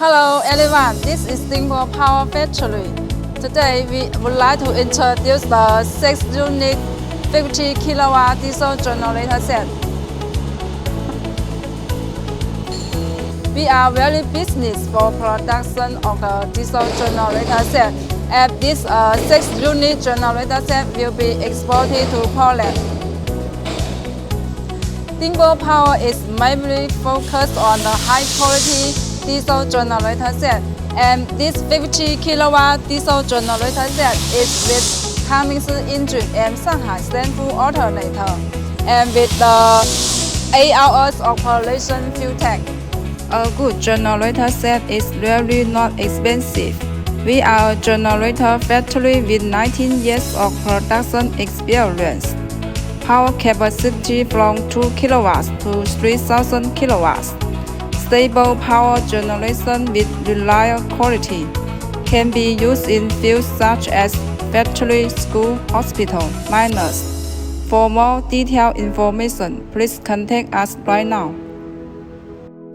Hello everyone, this is Dingbo Power Factory. Today we would like to introduce the 6-unit 50 kilowatt diesel generator set. We are very business for production of the diesel generator set, and this 6-unit generator set will be exported to Poland. Dingbo Power is mainly focused on the high-quality diesel generator set, and this 50 kilowatt diesel generator set is with Cummins engine and Shanghai central alternator, and with the 8 hours operation fuel tank. A good generator set is really not expensive. We are a generator factory with 19 years of production experience. Power capacity from 2 kilowatts to 3,000 kilowatts. Stable power generation with reliable quality can be used in fields such as factory, school, hospital, miners. For more detailed information, please contact us right now.